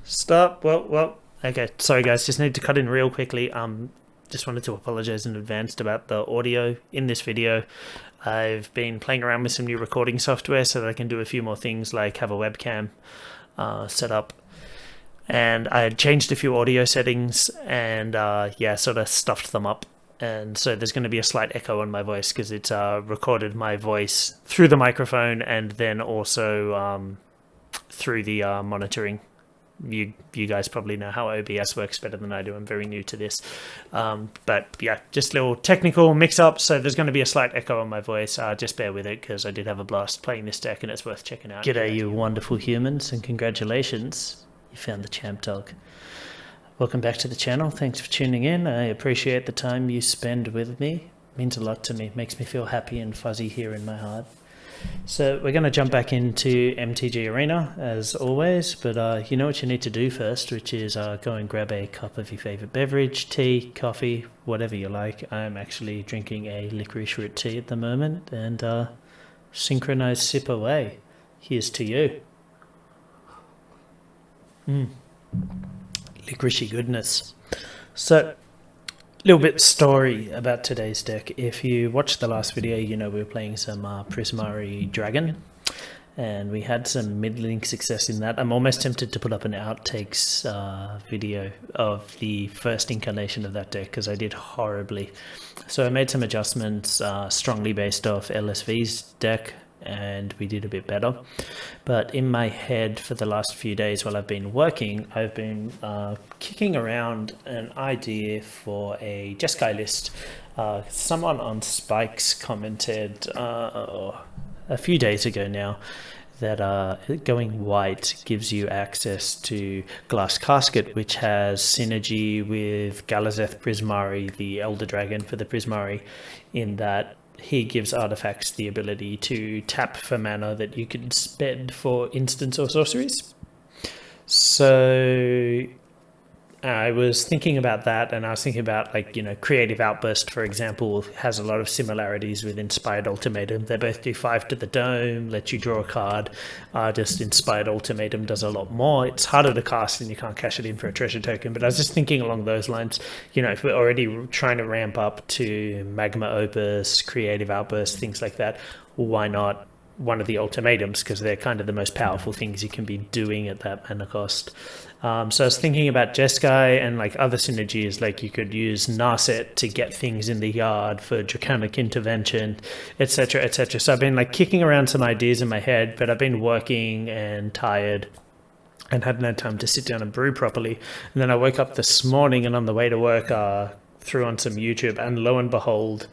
Stop. Well. Okay. Sorry, guys. Just need to cut in real quickly. Just wanted to apologize in advance about the audio in this video. I've been playing around with some new recording software so that I can do a few more things like have a webcam set up. And I had changed a few audio settings and sort of stuffed them up. And so there's going to be a slight echo on my voice because it's recorded my voice through the microphone and then also through the monitoring. You guys probably know how OBS works better than I do. I'm very new to this. But yeah, just a little technical mix-up. So there's going to be a slight echo on my voice. Just bear with it because I did have a blast playing this deck and it's worth checking out. G'day, you wonderful humans, and congratulations. You found the champ dog. Welcome back to the channel. Thanks for tuning in. I appreciate the time you spend with me. It means a lot to me. It makes me feel happy and fuzzy here in my heart. So we're going to jump back into MTG Arena as always, but you know what you need to do first, which is go and grab a cup of your favorite beverage, tea, coffee, whatever you like. I'm actually drinking a licorice root tea at the moment, and synchronize sip away. Here's to you. Licoricey goodness. So, little bit story about today's deck. If you watched the last video, you know we were playing some Prismari Dragon, and we had some middling success in that. I'm almost tempted to put up an outtakes video of the first incarnation of that deck because I did horribly. So I made some adjustments strongly based off LSV's deck, and we did a bit better. But in my head for the last few days while I've been working, I've been kicking around an idea for a Jeskai list. Someone on Spikes commented a few days ago now that going white gives you access to Glass Casket, which has synergy with Galazeth Prismari, the Elder Dragon for the Prismari, in that he gives artifacts the ability to tap for mana that you can spend for instants or sorceries. So I was thinking about that, and I was thinking about, like, you know, Creative Outburst, for example, has a lot of similarities with Inspired Ultimatum. They both do 5 to the dome, let you draw a card. Just Inspired Ultimatum does a lot more. It's harder to cast and you can't cash it in for a treasure token. But I was just thinking along those lines, you know, if we're already trying to ramp up to Magma Opus, Creative Outburst, things like that, why not one of the ultimatums, because they're kind of the most powerful things you can be doing at that mana cost. So I was thinking about Jeskai and like other synergies, like you could use Narset to get things in the yard for Draconic Intervention, etc., etc. So I've been like kicking around some ideas in my head, but I've been working and tired and had no time to sit down and brew properly. And then I woke up this morning and on the way to work, threw on some YouTube, and lo and behold,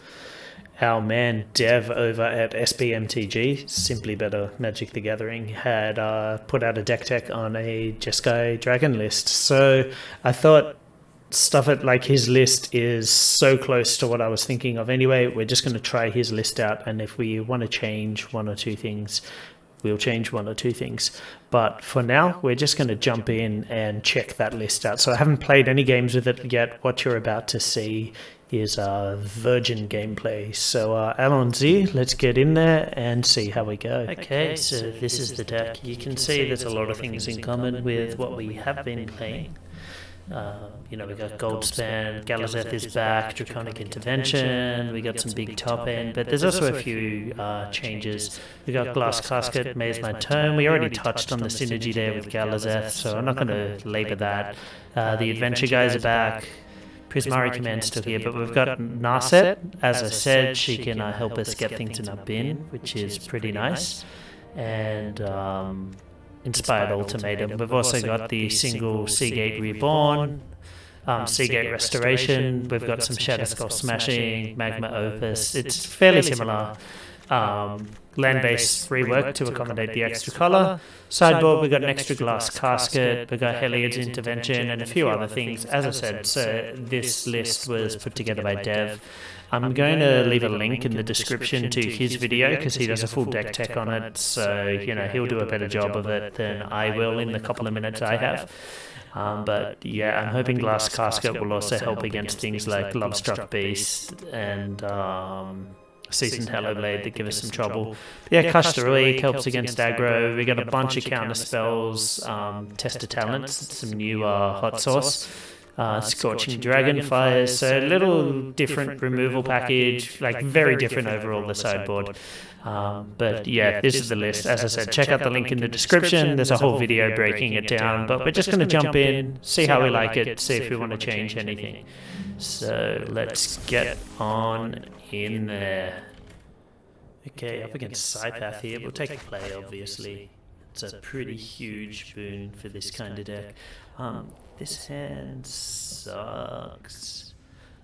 our man Dev over at SBMtG, Simply Better Magic the Gathering, had put out a DeckTech on a Jeskai Dragon list. So I thought, stuff it, like his list is so close to what I was thinking of anyway. We're just going to try his list out, and if we want to change one or two things, we'll change one or two things. But for now, we're just going to jump in and check that list out. So I haven't played any games with it yet. What you're about to see is virgin gameplay. So Alonzi, let's get in there and see how we go. Okay, so this is the deck. You can see there's a lot of things in common with what we have been playing. You know, we got Goldspan, Galazeth is back, Draconic Intervention, we got some big top end, but there's also a few changes. We got Glass Casket, Maze My Tome. We already touched on the synergy there with Galazeth, so I'm not going to labor that. The Adventure guys are back. Prismari Command's still here, but we've got Narset. As I said, she can help us get things in our bin, which is pretty nice. And Inspired Ultimatum. We've also got the single Seagate Reborn, Seagate Restoration. We've got some Shadow Skull Smashing, Magma Opus. It's fairly similar. Land-based rework to accommodate the extra color. Sideboard, we've got an extra Glass Casket, we've got Heliod's Intervention, and a few other things. As I said, so this list was put together by Dev. I'm going to leave a link in the description to his video because he does a full deck tech on it, so you know he'll do a better job of it than I will in the couple of minutes I have. But yeah, I'm hoping Glass Casket will also help against things like Lovestruck Beast and Seasoned Hellblade that give us some trouble. But yeah, Custer Week helps against aggro. We got a bunch of counter spells, Test of Talents, some new hot sauce, Scorching Dragonfire. So a little different removal package, like very different overall the sideboard. But yeah, this is the list. As I said, check out the link in the description. There's a whole video breaking it down. But we're just going to jump in, see how we like it, see if we want to change anything. So let's get on in there. Okay, up against Scypath here. We'll take a play, obviously. It's a pretty huge boon for this kind of deck. This hand sucks.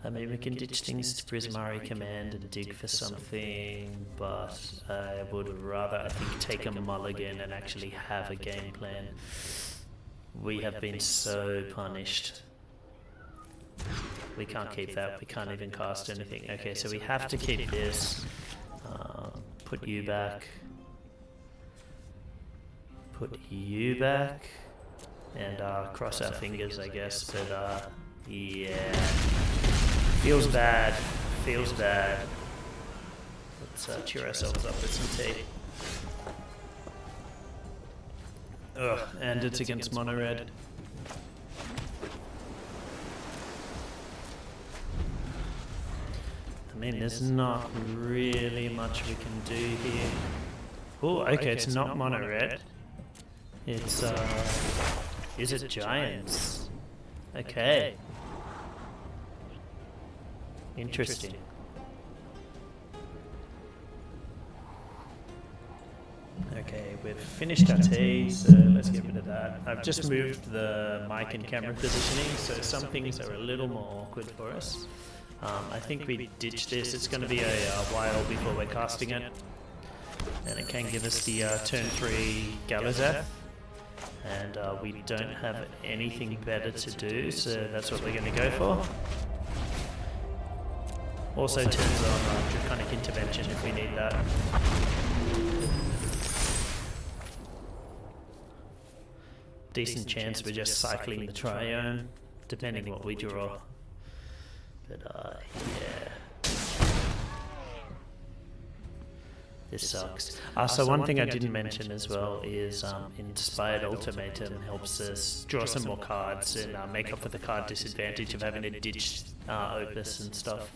Maybe we can ditch things to Prismari Command and dig for something, but I would rather, I think, take a mulligan and actually have a game plan. We have been so punished. We can't keep that. We can't even cast anything. Okay, so we have to keep this. Put you back. Put you back. And cross our fingers, I guess. But yeah. Feels bad. Feels bad. Let's cheer ourselves up with some tea. Ugh, and it's against mono red. I mean, there's not really much we can do here. Oh, okay, it's not mono red. It's, is it giants? Okay. Interesting. Okay, we've finished our tea, so let's get rid of that. I've just moved the mic and camera positioning, so some things are a little more awkward for us. I think we ditch this. It's going to be a while before we're casting it. And it can give us the turn 3 Galazeth. And we don't have anything better to do, so that's what we're going to go for. Also turns on Draconic Intervention if we need that. Decent chance we're just cycling the Triome, depending what we draw. But yeah. This sucks. So one thing I didn't mention as well is Inspired Ultimatum helps us draw some more cards and make up for the card disadvantage of having to ditch Opus and stuff.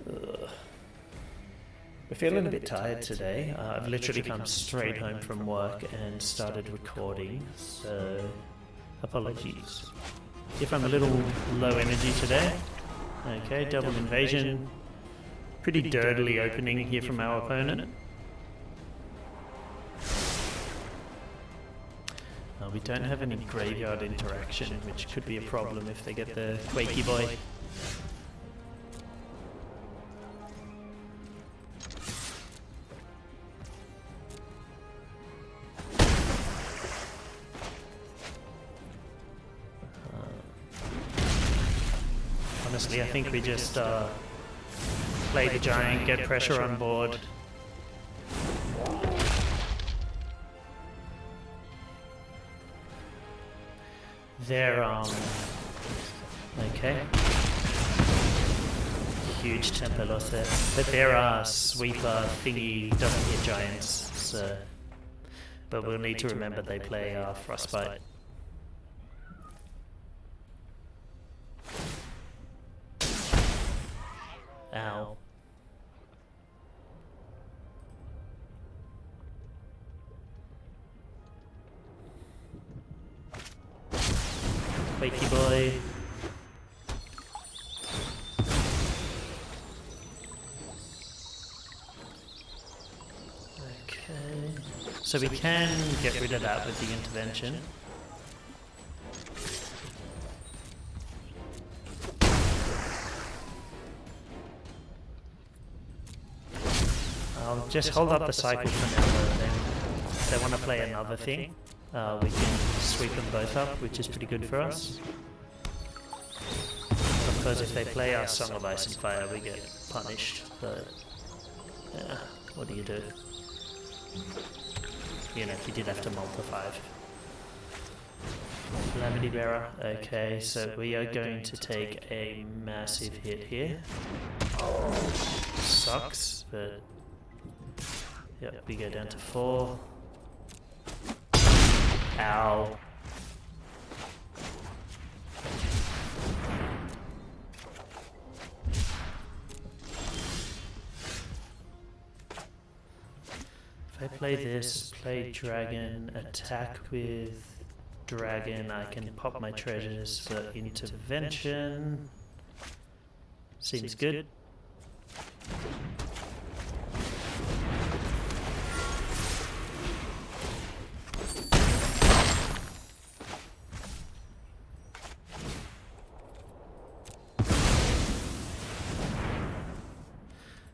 Ugh. We're feeling a bit tired today. I've literally come straight home from work and started recording, so apologies if I'm a little low energy today. Okay, double invasion. Pretty dirtily opening here from our opponent. We don't have any graveyard interaction, which could be a problem if they get the Quakey Boy. Honestly, I think we just play the giant, get pressure on board. They're okay. Huge tempo loss there, but their sweeper thingy doesn't hit giants. So, but we'll need to remember they play Frostbite. Ow. Quakey Boy. Okay. So we can get rid of that with the intervention. I'll just hold up the cycle for now, then if they want to play another thing, we can sweep them both up, which is pretty good for us. Of course, if they play our Song of Ice and Fire, we get punished, but yeah, what do you do? You know, he did have to multiply. Calamity Bearer, okay, so we are going to take a massive hit here. Sucks, but yep, we go down to 4. Ow. If I play this, play dragon, attack with dragon, I can pop my treasures for intervention. Seems good.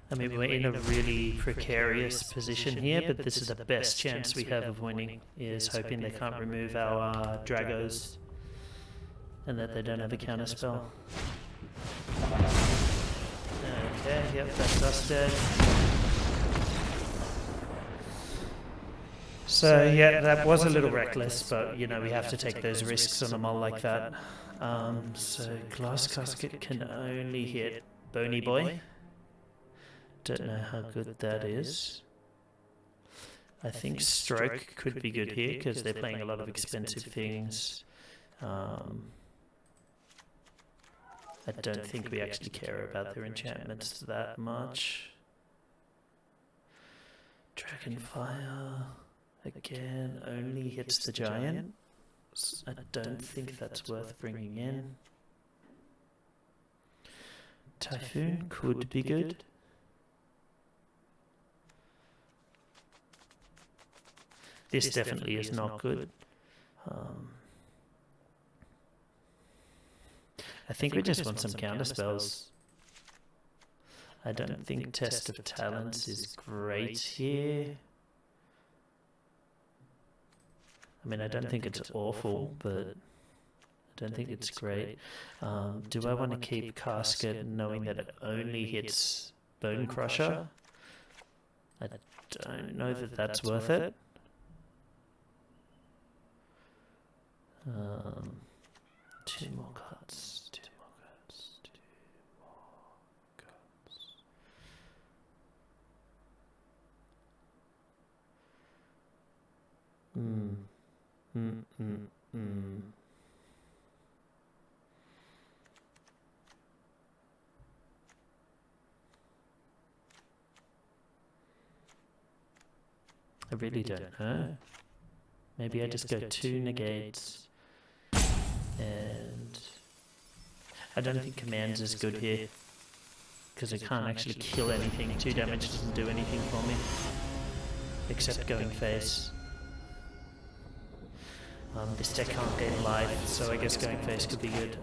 I mean, we're in a really precarious position here, but this is the best chance we have of winning, is hoping they can't remove our Dragos and that they don't have a counterspell. Okay, yep, that's us dead. So yeah, that was a little reckless, but you know, we have to take those risks on a mull like that. So Glass Casket can only hit Bony Boy. Don't know how good that is. I think Stroke could be good here because they're playing a lot of expensive things. I don't think we actually care about their enchantments that much. Dragonfire again only hits the giant. I don't think that's worth bringing in. Typhoon could be good. This definitely is not good. I think we just want some counterspells. I don't think Test of Talents is great here. I mean, I don't think it's awful, but I don't think it's great. Do I want to keep Casket knowing that it only hits Bone Crusher? I don't know that that's worth it. Two more cards. I really don't know. Maybe I just go 2 negates. And I don't think Command's is good here because it can't actually kill anything. 2 damage doesn't do anything for me except going face. This deck can't gain life, so I guess going face could be good.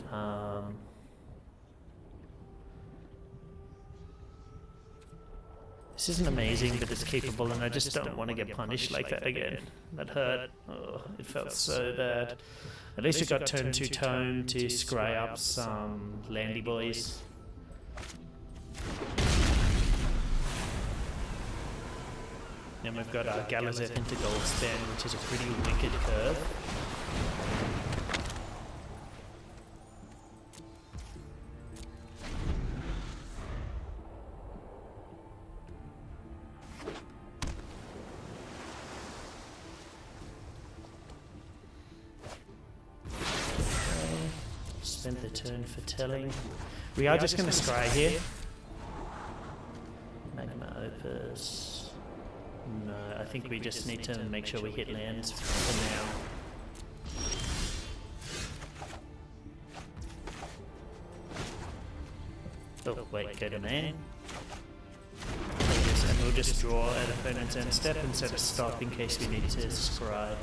This isn't amazing, but it's capable, and I just don't want to get punished like that again. That hurt. Oh, it felt so bad. At least we got turn 2 tone to scry up some landy boys. Then we've got our Galazeth into Goldspan, which is a pretty wicked curve. Spend the turn for telling. We are just going to scry here. Magma Opus. No, I think we just need to make sure we hit lands for now. Oh, wait, go to main. And we'll just draw at opponent's end step and set a stop in case we need to scry.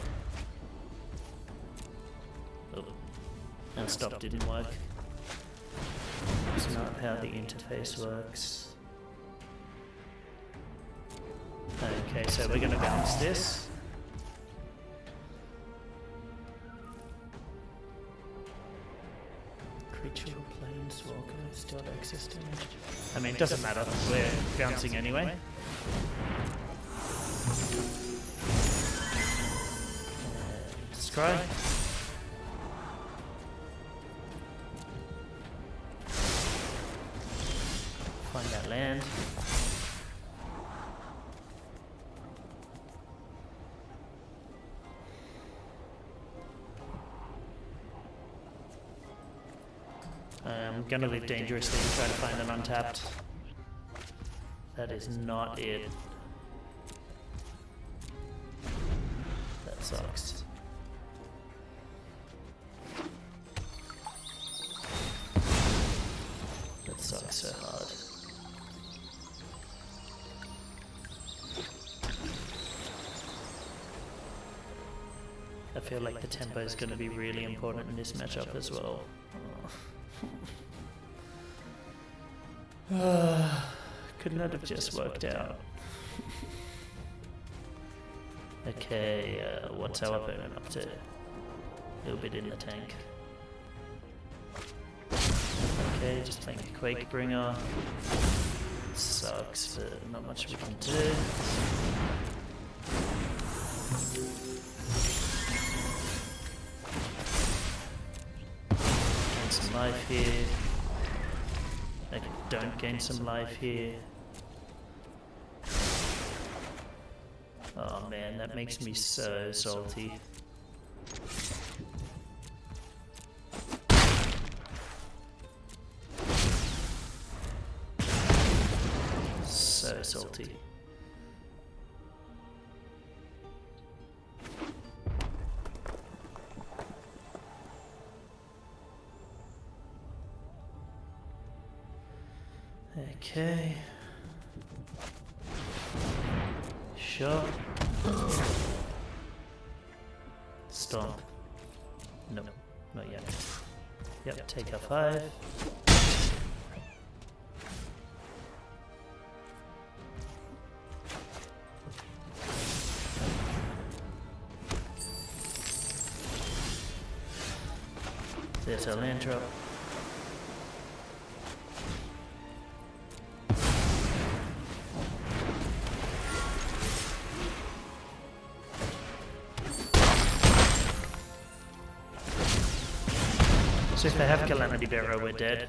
Oh, and stop didn't work. It's not how the interface works. Okay, so we're going to bounce this. Creature or planeswalker still access damage. I mean, it doesn't matter. We're bouncing anyway. Scry. Find land. I'm gonna live dangerously and try to find an untapped. That is not it. That sucks. That sucks so hard. I feel like the tempo is going to be really important in this matchup as well. Couldn't that have just worked out? Okay, what's our opponent up to? A little bit in the tank. Okay, just playing Quake Bringer. Sucks, but not much we can do. Gain some life here. I don't gain some life here. Oh man, that makes me so salty. So salty. Okay. Sure. Stomp. No, not yet. Yep, take F5. There's a land drop. So if they have Calamity Bearer, we're dead.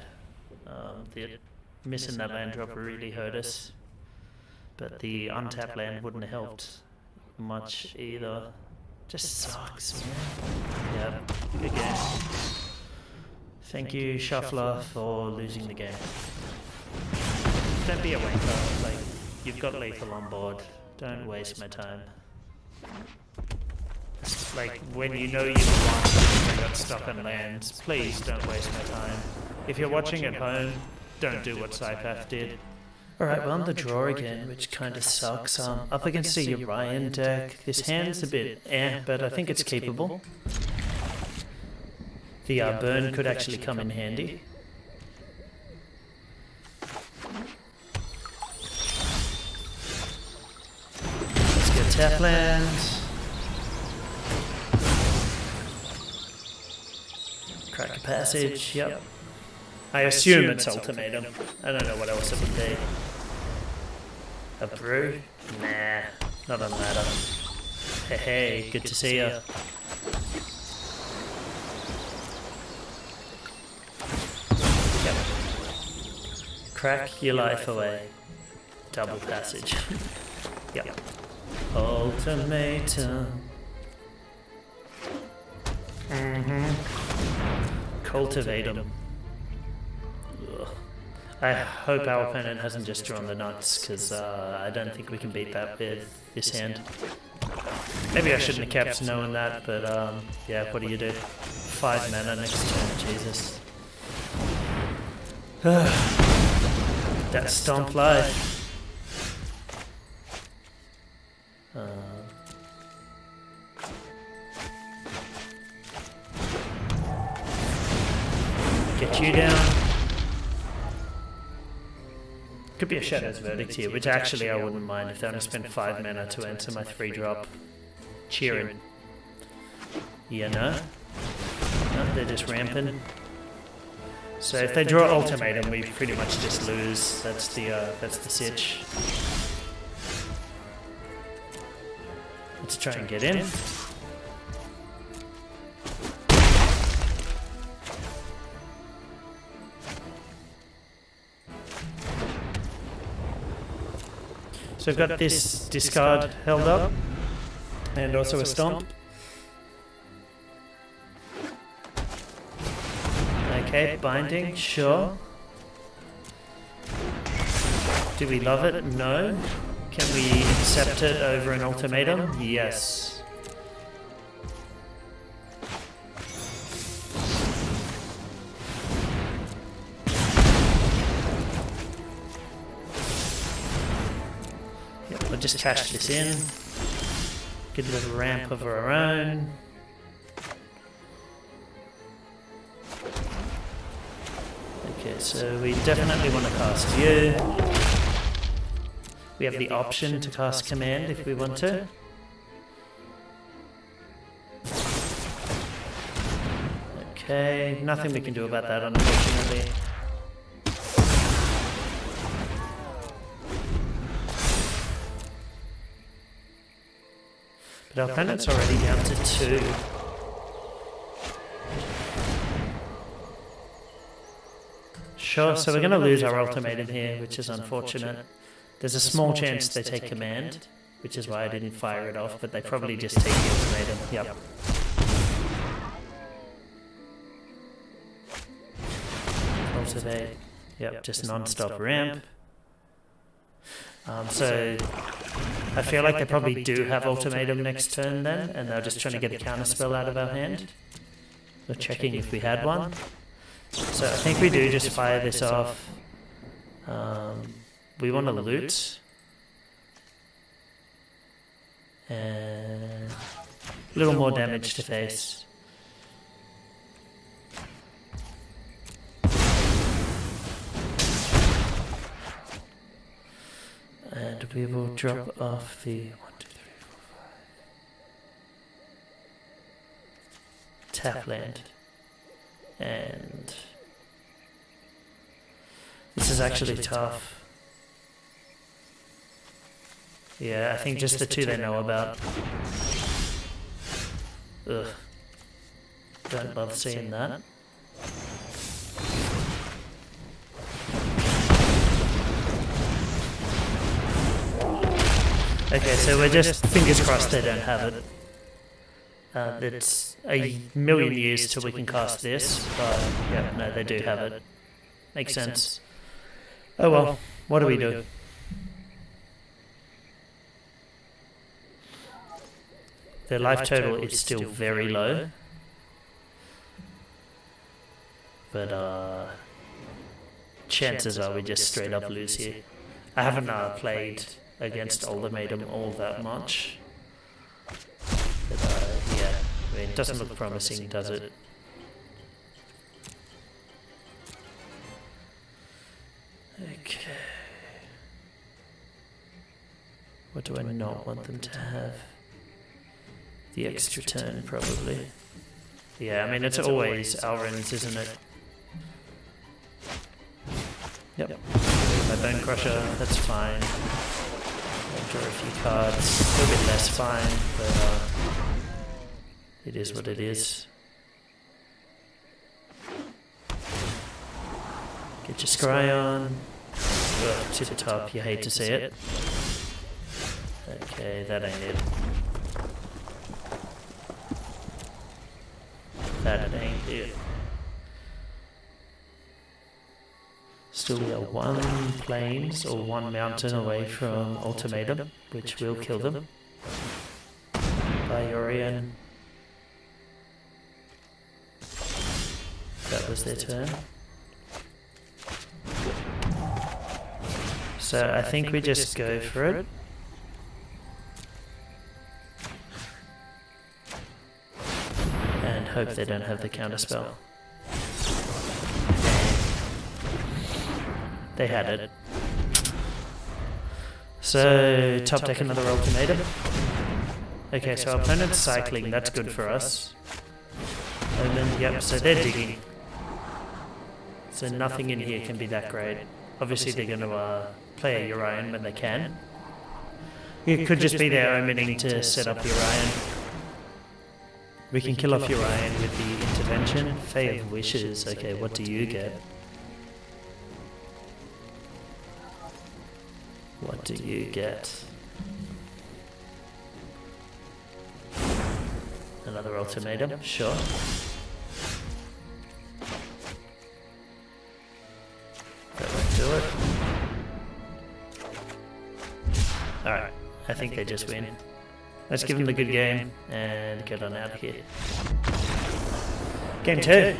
Missing that land drop really hurt us. But the untapped land wouldn't have helped much either. Just sucks, man. Yeah, good game. Thank you, Shuffler, for losing the game. Don't be a wanker. Like, you've got lethal on board. Don't waste my time. Like, when you know you've won, you got stuck on lands, please don't waste my time. If you're watching at home, don't do what Psypath did. Alright, we're on the draw again, which kinda sucks. Up against a Urian deck. This hand's a bit but I think it's keepable. The burn could actually come in handy. Let's get tap land. Crack a passage, yep. I assume it's Ultimatum. I don't know what else it would be. A brew? Nah, not on ladder. Hey, good to see ya. Yep. Crack your life away. Double passage. Yep. Ultimatum. Cultivatum. I hope our opponent hasn't just drawn the nuts, because I don't think we can beat that with this hand. Maybe I shouldn't have kept knowing that, but yeah, what do you do? 5 mana next turn, Jesus. That stomp life. Get you down. Could be a Shadow's Verdict here, which actually I wouldn't mind if they only spent 5 mana to answer my 3-drop. Cheering. Yeah, no? No, they're just ramping. So if they draw Ultimatum, we pretty much just lose. That's the sitch. Let's try and get in. So we've got this discard held up, and also a stomp. Okay, binding, sure. Do we love it? No. Can we accept it over an ultimatum? Yes. We'll just cash this in, get a little ramp of our own. Okay, so we definitely want to cast you. We have the option to cast command if we want to. Okay, nothing we can do about that, unfortunately. But our opponent's already down to 2. Sure, so we're going to lose our ultimatum here, which is unfortunate. There's a small chance they take command, which is why I didn't fire it off, but they probably just take the ultimatum. Yep. Cultivate. Yep, just non-stop ramp. So I feel like they probably do have ultimatum next turn then, and they're just trying to get a counterspell out of our hand. We're checking if we had one. So I think we do just fire this off. We want to loot. And a little more damage to face. And we will drop off the 1, 2, 3, 4, 5 tap land. And this is actually tough. Yeah, I think just the 2 they know about. Ugh. Don't love seeing that. Okay, so we're just fingers crossed they don't have it. It's a million years till we can cast this, but yeah, no, they do have it. Makes sense. Oh well, what do we do? Their life total is still very low. But chances are we just straight up lose here. I haven't played against Ultimatum all that much. But yeah, I mean, it doesn't look promising, does it? Okay. What do I not want them to have? The extra turn, probably. Yeah, I mean, it's always Alrens, isn't it? Yep. My Bone Crusher, that's fine. I'll draw a few cards. A little bit less fine, but it is what it is. Get your scry on. Ugh, to the top, you hate to see it. Okay, that ain't it. That ain't it. Still we are 1 plains or 1 mountain away from Ultimatum, which will kill them. By Orion. That was their turn. So I think we just go for it. And hope they don't have the counterspell. They had it. So top deck another Ultimatum. Okay, so our opponent's cycling, that's good for us. And then, yep, so they're digging. So nothing in here can be that great. Obviously they're going to play a Urion when they can. It could just be their opening to set up Urion. We can kill off Urion with the intervention. Fae of Wishes, okay, what do you get? What do you get? Another ultimatum, sure. That won't do it. Alright, I think they just win. Let's give them a good game and get on out of here. Game 2.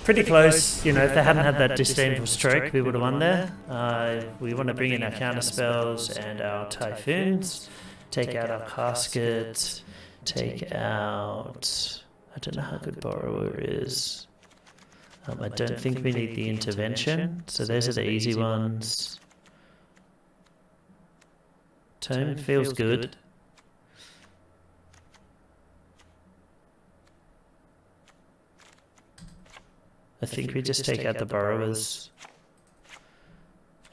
Pretty close, you know, if they hadn't had that disdainful stroke, we would have won there. We want to bring in our counter spells and our typhoons, take out our caskets, take out... I don't know how good Borrower is. I don't think we need the intervention, so those are the easy ones. Tome feels good. I think we just take out the Borrowers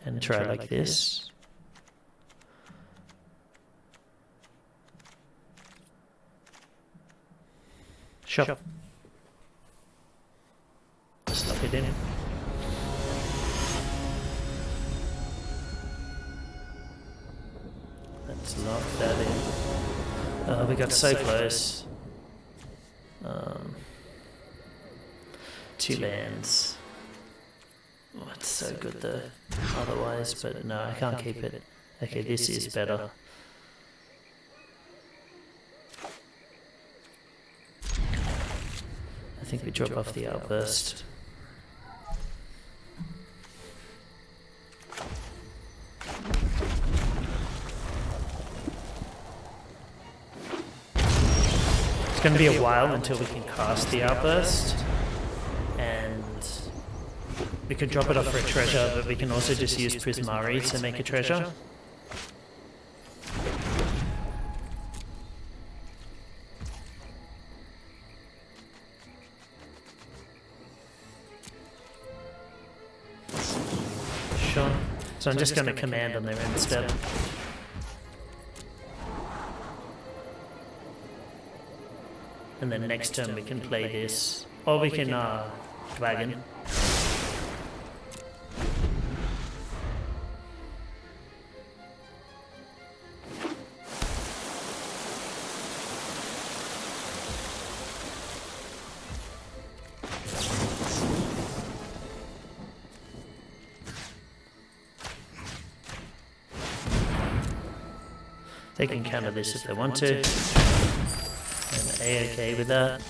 and try like this. Shop. Stuff it in. Let's lock that in. Oh, we got so close. 2 lands. Oh, it's so good though. Otherwise, but no, I can't keep it. Okay, this is better. I think we drop off the outburst. It's going to be a while until we can cast the outburst, and we could drop it off for a treasure, but we can also just use Prismari to make a treasure. Sure. So I'm just going to command on their end step. And then next turn we can play this, or we can dragon. They can counter this if they want to. And A-okay with that.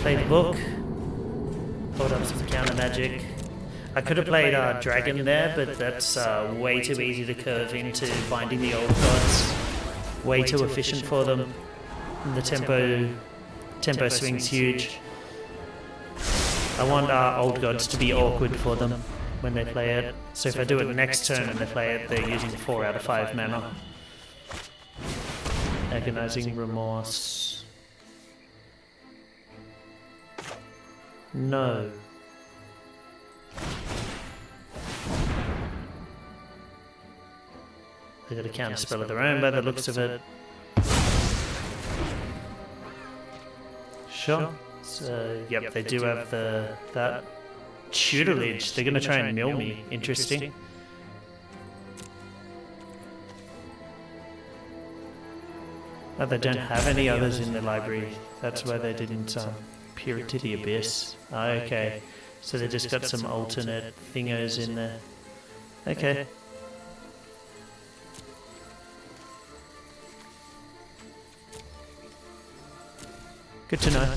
Play the book. Hold up some counter magic. I could have played dragon there, but that's way too easy to curve into finding the old gods. Way too efficient for them. And the tempo swing's huge. I want our old gods to be awkward for them when they play it. So if I do it next turn and they play it, they're using 4 out of 5 mana. Agonizing Remorse. No. They got a counter spell of their own by the looks of it. Sure. So, yep, they do have that tutelage. They're going to try and mill me. Interesting. Oh, they don't have any others in their library. That's why they didn't peer into the abyss. Oh, okay. So they just got some alternate thingos in there. Okay. Good to know.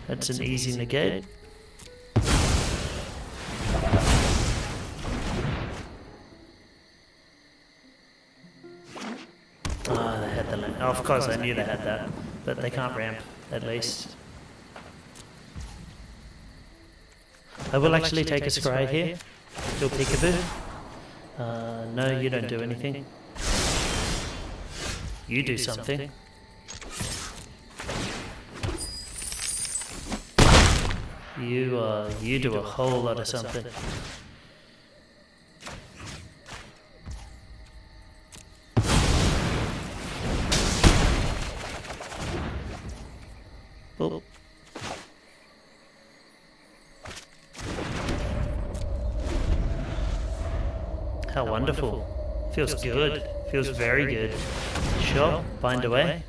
That's an easy negate. of course, I knew they had that, but they can't ramp, at least. I will actually take a scry here. Kill Peekaboo. No, you don't do anything. You do something. You do a whole lot of something. Oh. How wonderful. Feels good. Feels very good. Sure, bind away.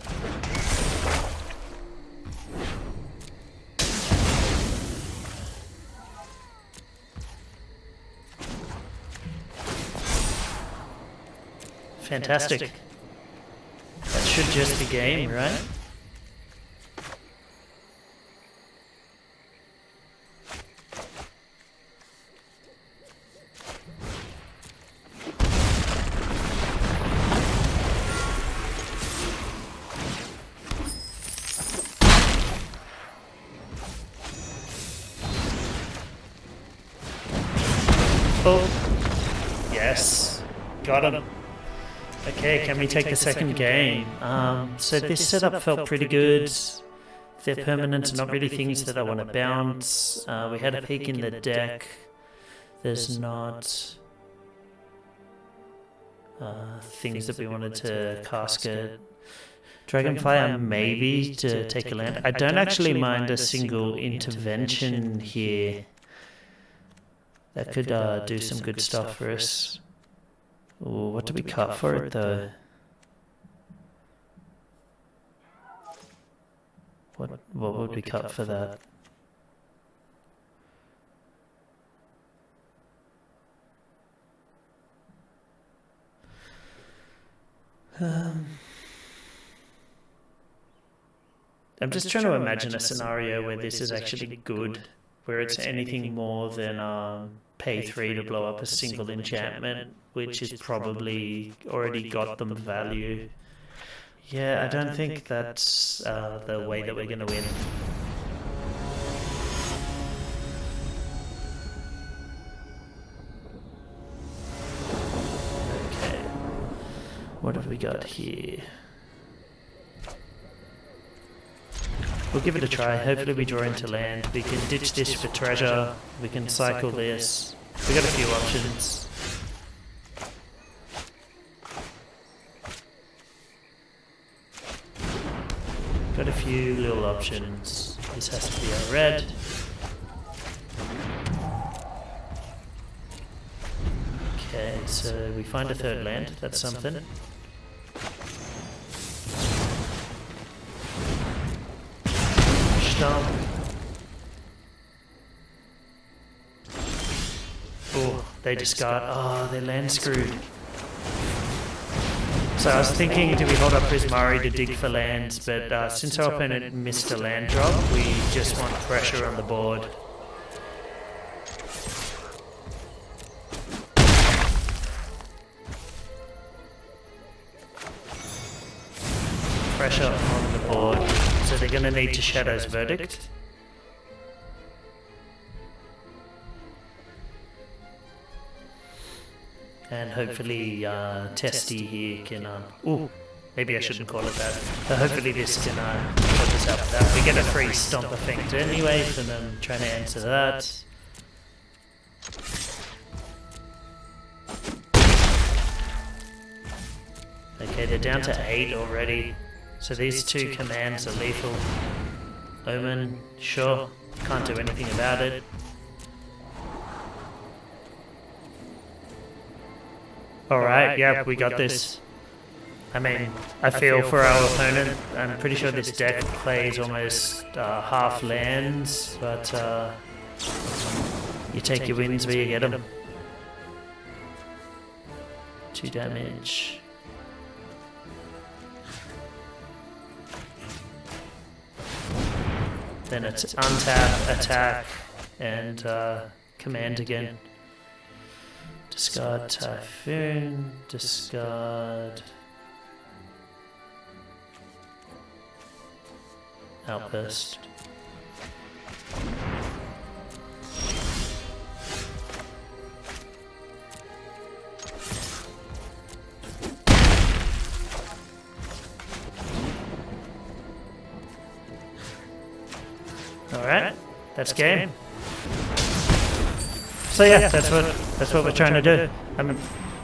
Fantastic. That should just be game, right? Oh, yes, got him. Okay, can we take the second game? So this setup felt pretty good. Their permanents are not really things that I want to bounce. We had a peek in the deck. There's not things that we wanted to casket. Dragonfire maybe to take a land. I don't actually mind a single intervention here. That could do some good stuff for us. Ooh, what do we cut for it though? What would we cut for that? I'm just trying to imagine a scenario where this is actually good, where it's anything more than pay 3 to blow up a single enchantment, which is probably already got them value. Yeah, I don't think that's the way that we're going to win. Okay, what have we got here? We'll give it a try. Hopefully we draw into land. We can ditch this for treasure. We can cycle this. We got a few options. Got a few little options. This has to be a red. Okay, so we find a third land. That's something. Oh, they discard. Oh, they're land screwed. So I was thinking, do we hold up Prismari to dig for lands? But since our opponent missed a land drop, we just want pressure on the board. Pressure on the board. So they're going to need to Shadow's Verdict. And hopefully Testy here can... ooh, maybe I shouldn't call it that. But hopefully this can help us out with that. We get a free stomp effect anyway from them trying to answer that. Okay, they're down to 8 already. So these two commands are lethal. Omen, sure, can't do anything about it. Alright, yeah, we got this. I mean, I feel for our opponent. I'm pretty sure this deck plays almost half lands, but you take your wins where you get them. 2 damage. Then it's untap, attack, and command again. Discard Typhoon, discard... outburst. Alright, that's game. So yeah, that's what we're trying to do.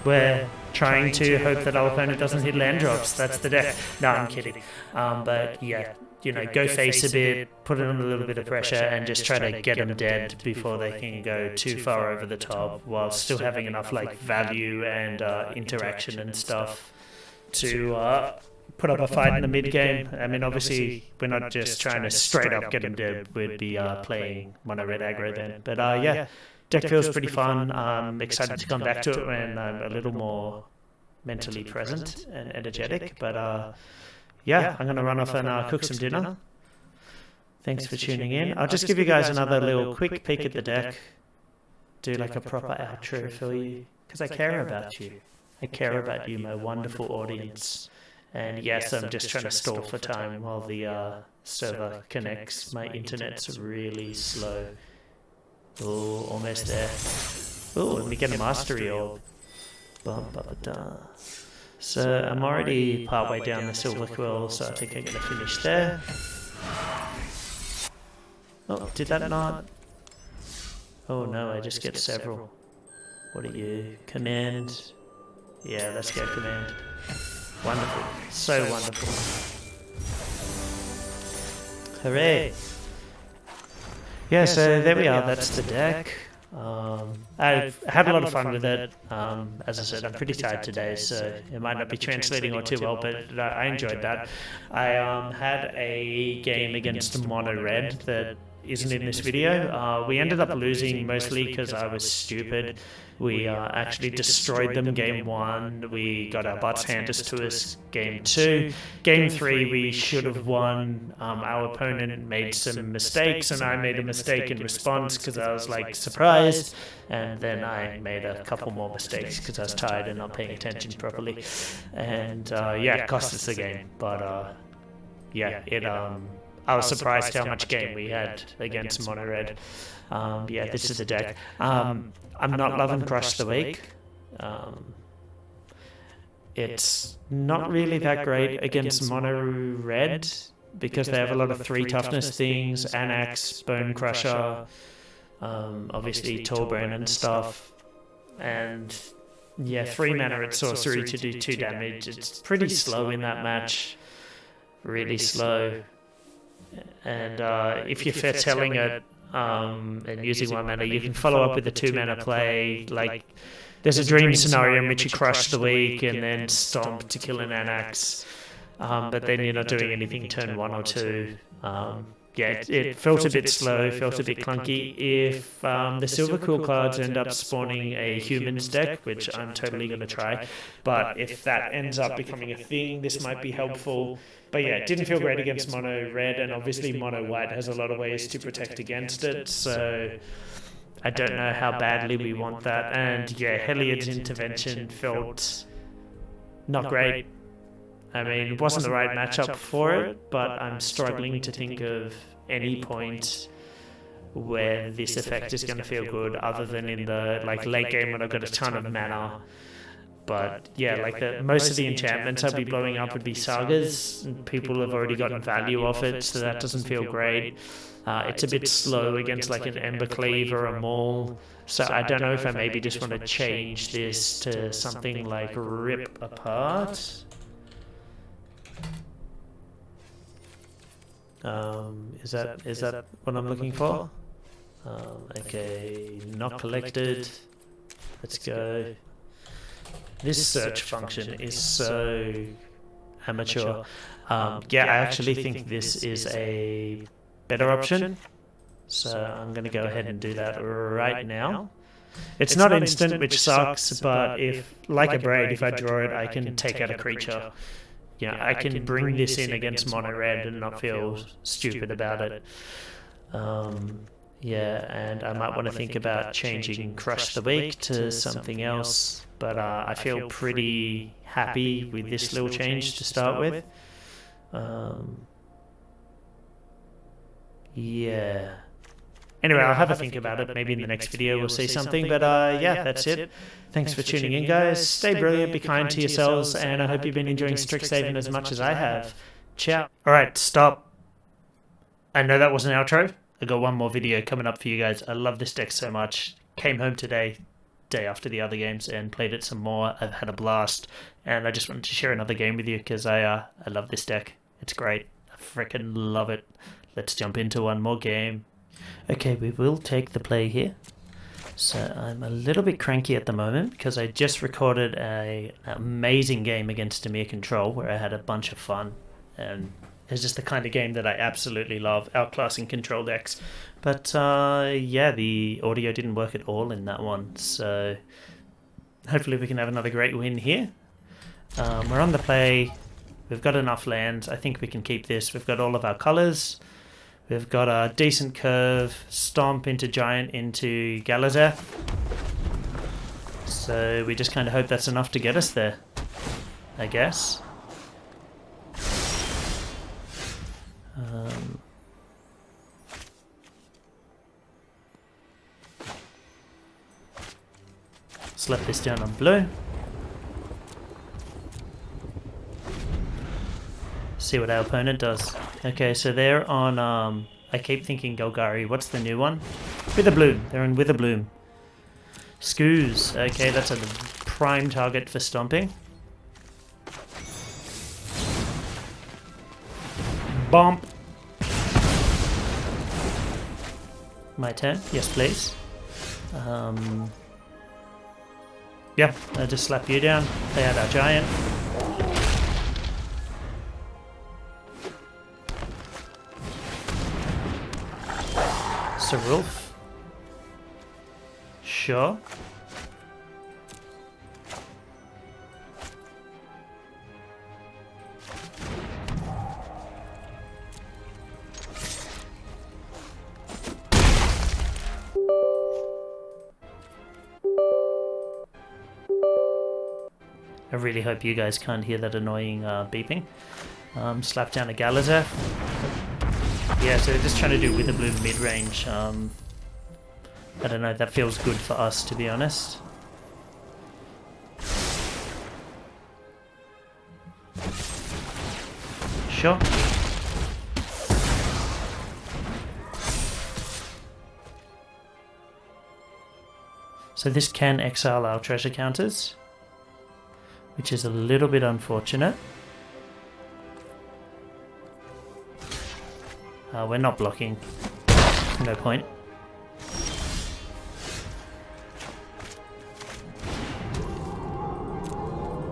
We're trying to hope that our opponent doesn't hit land drops. That's the deck. No, I'm kidding. But yeah, you know, go face a bit, put it on a little bit of pressure, and just try to get them dead before they can go too far over the top, while still having enough like value and interaction and stuff to put up a fight in the mid game. I mean, obviously, we're not just trying to straight up get them dead. We'd be playing mono red aggro then. But yeah. Deck feels pretty fun. I'm excited to come back to it when I'm a little more mentally present and energetic. But yeah, I'm going to run off and cook some dinner. Thanks for tuning in. I'll just give you guys another little quick peek at the deck. Do like a proper outro for you. Because I care about you. I care about you, my wonderful audience. And yes, I'm just trying to stall for time while the server connects. My internet's really slow. Oh, almost there. Oh, let me get a mastery orb. So I'm already partway down the silver quill, so I think I'm going to finish there. Oh, did that not? Oh no, I just get several. What are you? Command? Yeah, let's go command. Wonderful. So wonderful. Hooray! Yeah, so there we are, that's the deck. I've had a lot of fun with it. As I said, I'm pretty tired today, so it might not be translating all too well, but I enjoyed that. I had a game against mono red that isn't in this video. We ended up losing mostly because I was stupid. We actually destroyed them game 1. We got our butts handed to us game 2. Game 3 we should have won. Our opponent made some mistakes and I made a mistake in response because I was like surprised. And then I made a couple more mistakes because I was tired and not paying attention properly. And yeah, it cost us the game. But yeah, I was surprised how much game we had against mono red. Yeah, this is the deck. I'm not loving Crush the Week. It's not really that great against mono red because they have a lot of 3 toughness things, Anax, Bone Crusher, obviously Torburn and stuff. And yeah, 3 mana at sorcery to do 2 damage. It's pretty slow in that match. Really slow. And if you're fair telling it, and using 1 mana, you can follow up with a 2 mana play. Like, there's a dream scenario in which you crush the weak and then stomp to kill an Anax, but then you're not doing anything turn 1 or 2. Yeah, it felt a bit slow, felt a bit clunky. If the Silver Cool cards end up spawning a humans deck, which I'm totally going to try, but if that ends up becoming a thing, this might be helpful. But yeah, it didn't feel great against mono red, and obviously mono white has a lot of ways to protect against it, so I don't know how badly we want that. And yeah, Heliod's intervention felt not great. I mean, it wasn't the right matchup for it, but I'm struggling to think of any point where this effect is going to feel good other than in the late game when I've got a ton of mana. But yeah, most of the enchantments I'd be blowing up would be sagas, and people have already gotten value off it, so that doesn't feel great. It's a bit slow against like an Embercleave or a Maul, so I don't know if I maybe just want to change this to something like Rip Apart. Is that what I'm looking for? Okay, not collected. Let's go. This search function is so amateur. Yeah, I actually think this is a better option. So I'm going to go ahead and do that right now. It's not instant, which sucks, but if, like a Braid, if I draw it, I can take out a creature. Yeah, I can bring this in against mono red and not feel stupid about it. Yeah, and I might want to think about changing Crush the Weak to something else, but I feel pretty happy with this little change to start with. Yeah. Anyway, I'll have a think about it. Maybe in the next video we'll see something. But yeah, that's it. Thanks for tuning in, guys. Stay brilliant, be kind to yourselves, and I hope you've been enjoying Strixhaven as much as I have. Ciao. Alright, stop. I know that was an outro. I got one more video coming up for you guys. I love this deck so much. Came home today, day after the other games, and played it some more. I've had a blast, and I just wanted to share another game with you because I love this deck. It's great. I freaking love it. Let's jump into one more game. Okay, we will take the play here. So I'm a little bit cranky at the moment because I just recorded an amazing game against Demir Control where I had a bunch of fun, and it's just the kind of game that I absolutely love, outclassing control decks. But yeah, the audio didn't work at all in that one, so hopefully we can have another great win here. We're on the play. We've got enough lands. I think we can keep this. We've got all of our colors. We've got a decent curve, stomp into giant into Galazeth. So we just kind of hope that's enough to get us there, I guess. Slap this down on blue. See what our opponent does. Okay, so they're on, I keep thinking Golgari. What's the new one? Witherbloom. They're in Witherbloom. Scoos. Okay, that's a prime target for stomping. Bomb. My turn. Yes, please. Yeah, I'll just slap you down. Play out our giant. Sarulf. Sure. I really hope you guys can't hear that annoying beeping. Slap down a Galazeth. Yeah, so they're just trying to do Witherbloom mid-range. I don't know, that feels good for us, to be honest. Sure. So this can exile our treasure counters, which is a little bit unfortunate. We're not blocking. No point.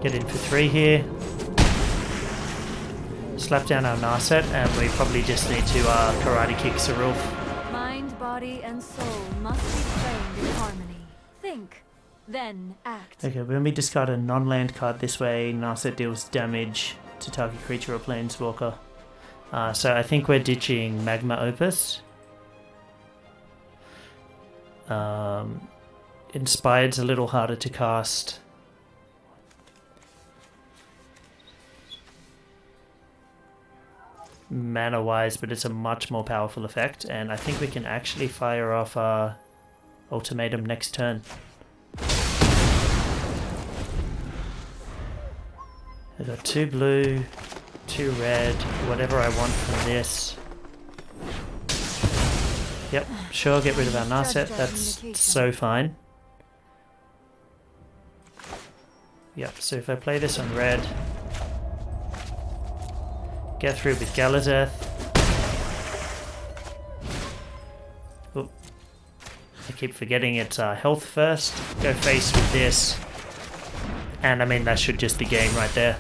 Get in for 3 here. Slap down our Narset, and we probably just need to karate kick Sarulf. Mind, body, and soul must be framed in harmony. Think, then act. Okay, when we discard a non-land card this way, Narset deals damage to target creature or planeswalker. So I think we're ditching Magma Opus. Inspired's a little harder to cast. Mana-wise, but it's a much more powerful effect, and I think we can actually fire off our Ultimatum next turn. I've got 2 blue, 2 red, whatever I want from this. Yep, sure, get rid of our Narset, that's so fine. Yep, so if I play this on red, get through with Galazeth. Oop. I keep forgetting it's health first. Go face with this. And I mean, that should just be game right there.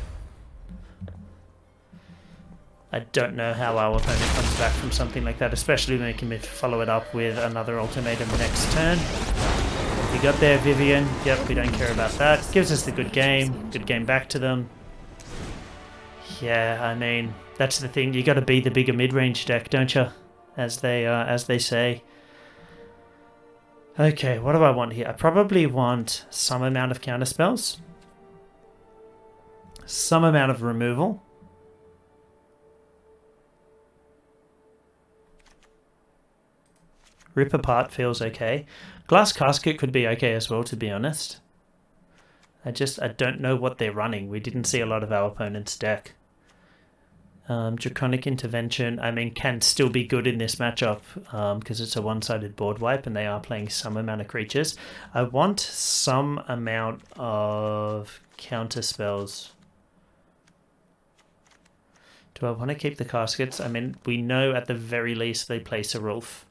I don't know how our opponent comes back from something like that, especially when we can follow it up with another Ultimatum next turn. You got there, Vivian. Yep, we don't care about that. Gives us the good game back to them. Yeah, I mean, that's the thing. You got to be the bigger mid-range deck, don't you? As they say. Okay, what do I want here? I probably want some amount of counterspells, some amount of removal. Rip Apart feels okay. Glass Casket could be okay as well, to be honest. I don't know what they're running. We didn't see a lot of our opponent's deck. Draconic Intervention, I mean, can still be good in this matchup because it's a one-sided board wipe and they are playing some amount of creatures. I want some amount of counter spells. Do I want to keep the caskets? I mean, we know at the very least they play Serulf.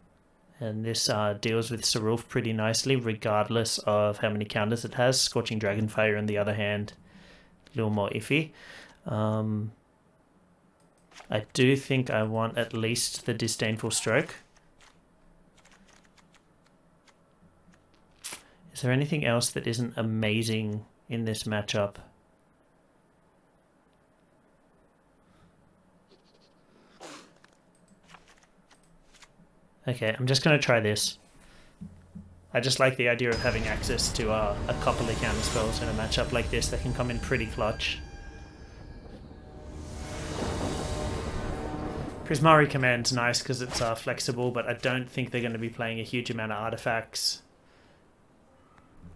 And this deals with Serulf pretty nicely, regardless of how many counters it has. Scorching Dragonfire, on the other hand, a little more iffy. I do think I want at least the Disdainful Stroke. Is there anything else that isn't amazing in this matchup? Okay, I'm just going to try this. I just like the idea of having access to a couple of counter spells in a matchup like this that can come in pretty clutch. Prismari Command's nice because it's flexible, but I don't think they're going to be playing a huge amount of artifacts.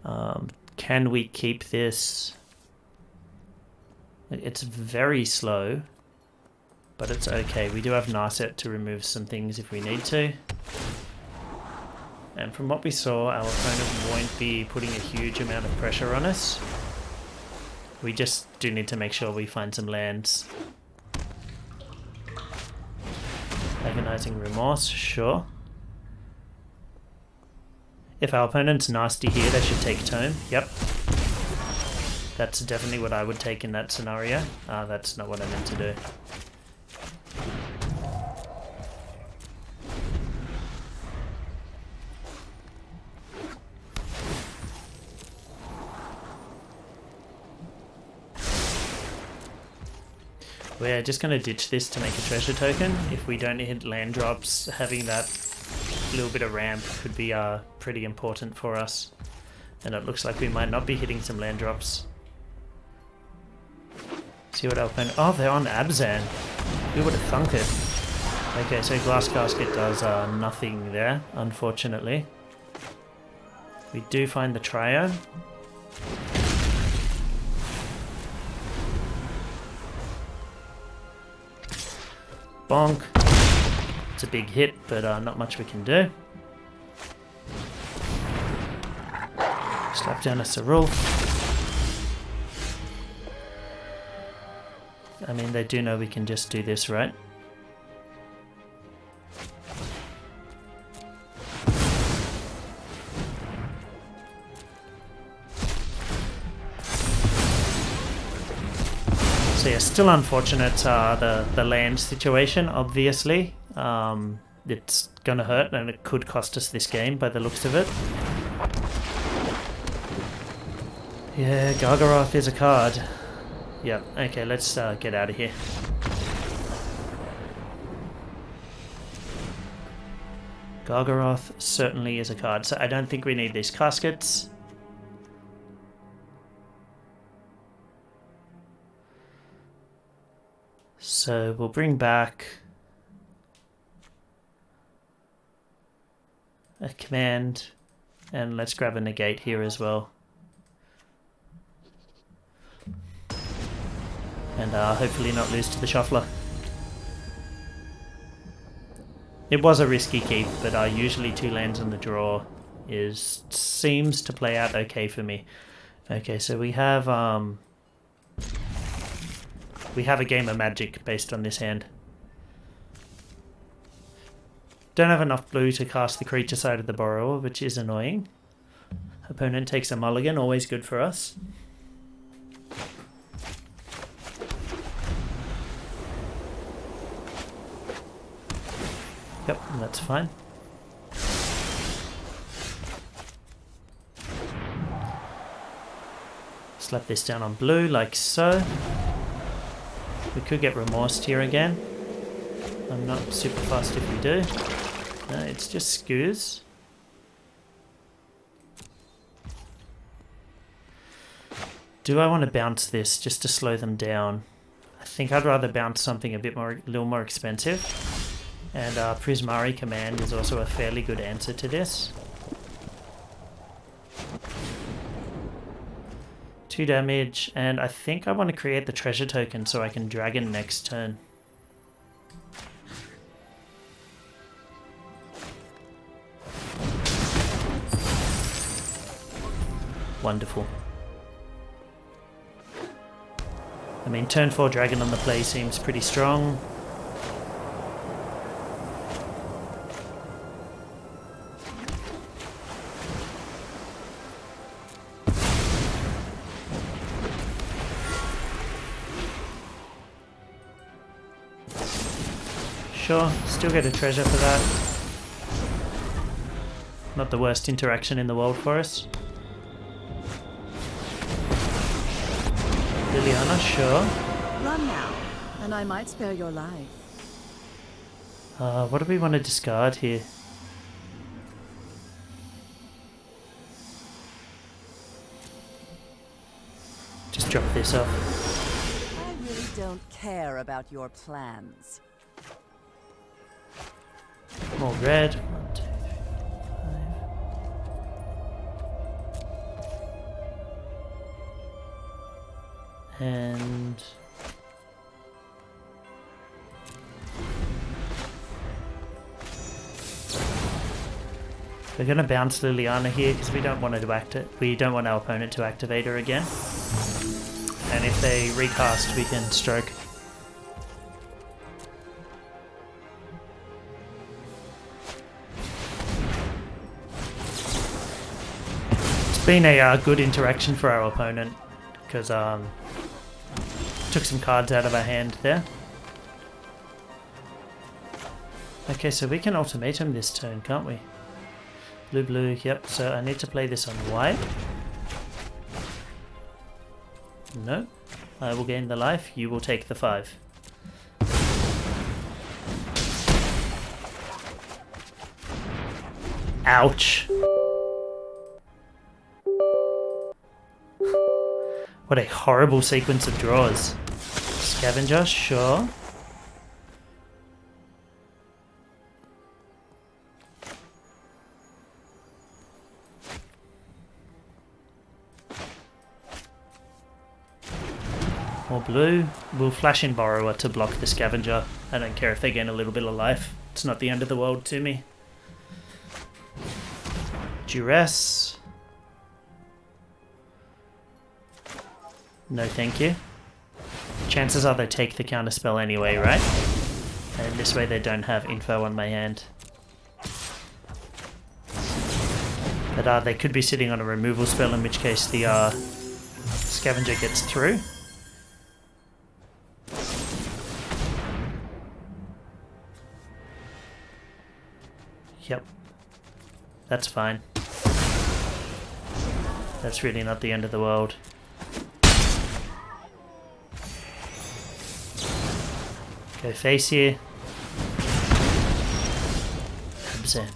Can we keep this? It's very slow, but it's okay. We do have Narset to remove some things if we need to. And from what we saw, our opponent won't be putting a huge amount of pressure on us. We just do need to make sure we find some lands. Agonizing Remorse, sure. If our opponent's nasty here, they should take Tome. Yep. That's definitely what I would take in that scenario. That's not what I meant to do. We're just going to ditch this to make a treasure token. If we don't hit land drops, having that little bit of ramp could be pretty important for us. And it looks like we might not be hitting some land drops. See what our opponent... Oh, they're on Abzan. We would have thunk it. Okay, so Glass Casket does nothing there, unfortunately. We do find the Trio. Bonk. It's a big hit, but not much we can do. Slap down a Serulf. I mean, they do know we can just do this, right? So yeah, still unfortunate the land situation, obviously. It's gonna hurt and it could cost us this game by the looks of it. Yeah, Gargaroth is a card. Yep, okay, let's get out of here. Gargaroth certainly is a card, so I don't think we need these caskets. So we'll bring back a command and let's grab a negate here as well. And hopefully not lose to the shuffler. It was a risky keep, but usually 2 lands on the draw seems to play out okay for me. Okay, so we have a game of Magic based on this hand. Don't have enough blue to cast the creature side of the borrower, which is annoying. Opponent takes a mulligan, always good for us. Yep, that's fine. Slap this down on blue, like so. We could get Remorsed here again. I'm not super fast if we do. No, it's just skews. Do I want to bounce this just to slow them down? I think I'd rather bounce something a little more expensive. And Prismari command is also a fairly good answer to this. 2 damage, and I think I want to create the treasure token so I can dragon next turn. Wonderful. I mean, turn 4 dragon on the play seems pretty strong. Sure, still get a treasure for that. Not the worst interaction in the world for us. Liliana, sure. Run now, and I might spare your life. What do we want to discard here? Just drop this off. I really don't care about your plans. More red. 1, 2, 3, 4, 5. And we're gonna bounce Liliana here because we don't want her to we don't want our opponent to activate her again. And if they recast, we can stroke. It's been a good interaction for our opponent because took some cards out of our hand there. Okay, so we can ultimatum this turn, can't we? Blue, blue, yep. So I need to play this on white. No. I will gain the life, you will take the 5. Ouch. What a horrible sequence of draws. Scavenger, sure. More blue. We'll flash in Borrower to block the Scavenger. I don't care if they gain a little bit of life. It's not the end of the world to me. Duress. No thank you. Chances are they take the counterspell anyway, right? And this way they don't have info on my hand. But they could be sitting on a removal spell, in which case the Scavenger gets through. Yep. That's fine. That's really not the end of the world. Go face here. Absent.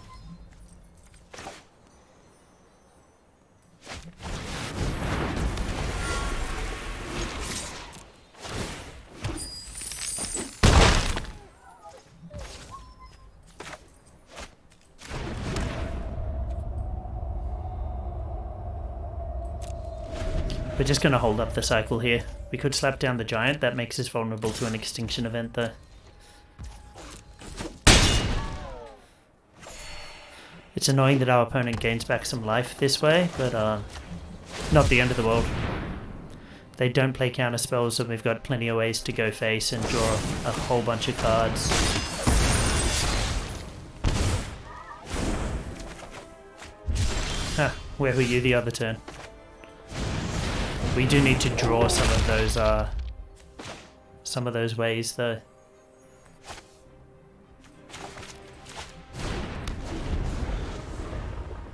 We're just going to hold up the cycle here. We could slap down the giant, that makes us vulnerable to an extinction event though. It's annoying that our opponent gains back some life this way, but not the end of the world. They don't play counter spells, and we've got plenty of ways to go face and draw a whole bunch of cards. Huh, where were you the other turn? We do need to draw some of those ways though.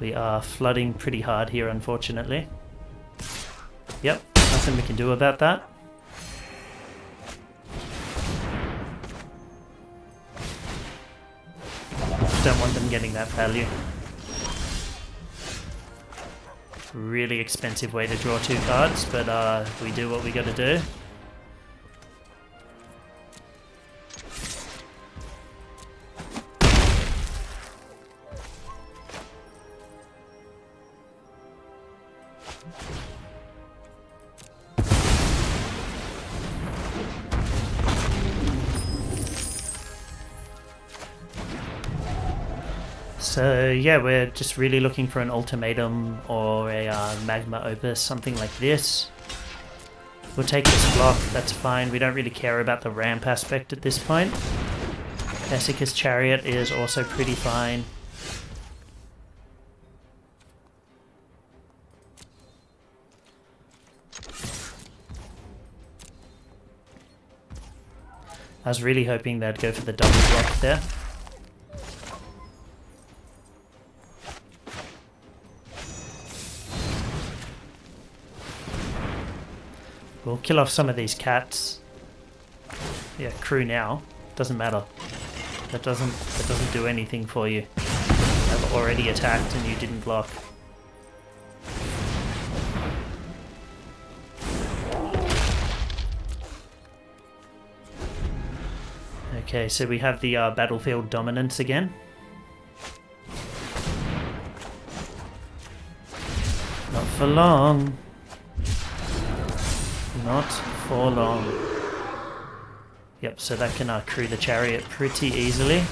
We are flooding pretty hard here, unfortunately. Yep, nothing we can do about that. Don't want them getting that value. Really expensive way to draw 2 cards, but we do what we gotta do. So yeah, we're just really looking for an Ultimatum or a Magma Opus, something like this. We'll take this block, that's fine. We don't really care about the ramp aspect at this point. Jessica's Chariot is also pretty fine. I was really hoping they'd go for the double block there. We'll kill off some of these cats. Yeah, crew now. Doesn't matter. That doesn't do anything for you. I've already attacked and you didn't block. Okay, so we have the battlefield dominance again. Not for long. Not for long. Yep, so that can crew the chariot pretty easily.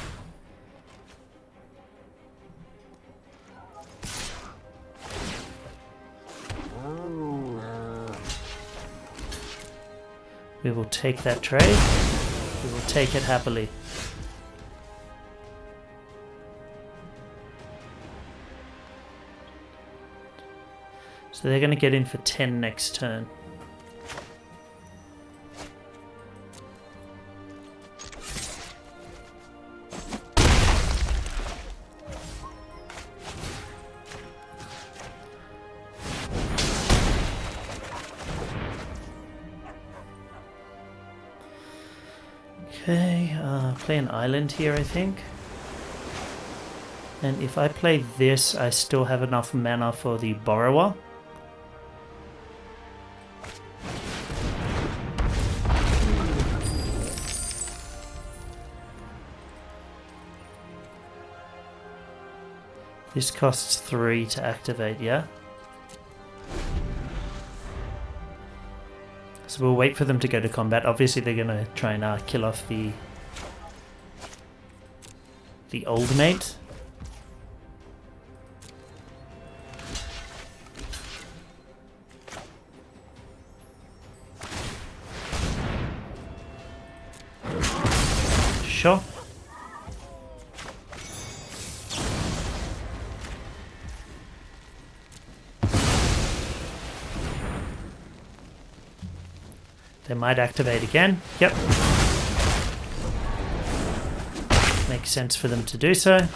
We will take that trade. We will take it happily. So they're going to get in for 10 next turn. Okay, play an island here, I think. And if I play this, I still have enough mana for the Borrower. This costs 3 to activate, yeah? So we'll wait for them to go to combat. Obviously they're going to try and kill off the old mate. Sure. They might activate again. Yep. Makes sense for them to do so.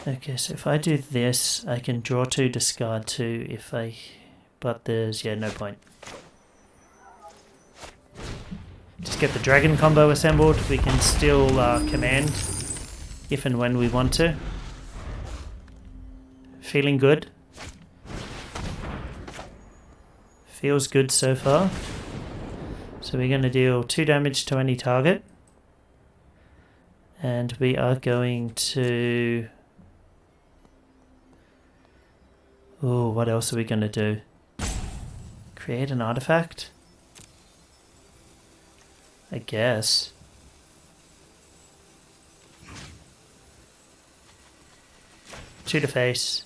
Okay, so if I do this, I can draw 2, discard 2 if I... But there's, yeah, no point. Just get the dragon combo assembled. We can still command if and when we want to. Feeling good. Feels good so far. So we're going to deal 2 damage to any target. And we are going to... Oh, what else are we going to do? Create an artifact? I guess. Two to face.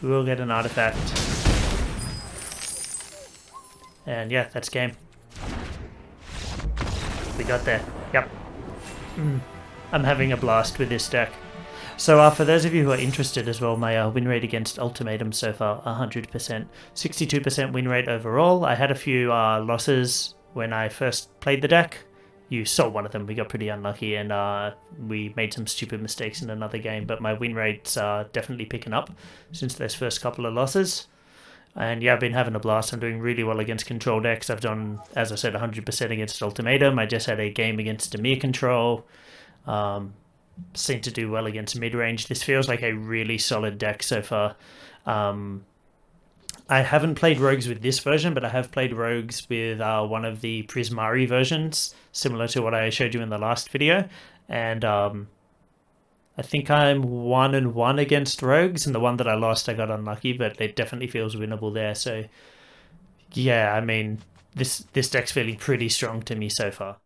We will get an artifact. And yeah, that's game. We got there. Yep. I'm having a blast with this deck. So for those of you who are interested as well, my win rate against Ultimatum so far, 100%. 62% win rate overall. I had a few losses when I first played the deck. You saw one of them. We got pretty unlucky and we made some stupid mistakes in another game. But my win rates are definitely picking up since those first couple of losses. And yeah, I've been having a blast. I'm doing really well against control decks. I've done, as I said, 100% against Ultimatum. I just had a game against Demir Control. Seem to do well against mid-range. This feels like a really solid deck so far. I haven't played rogues with this version, but I have played rogues with one of the Prismari versions, similar to what I showed you in the last video. And I think I'm 1-1 against rogues, and the one that I lost I got unlucky, but it definitely feels winnable there. So yeah, I mean, this deck's feeling pretty strong to me so far.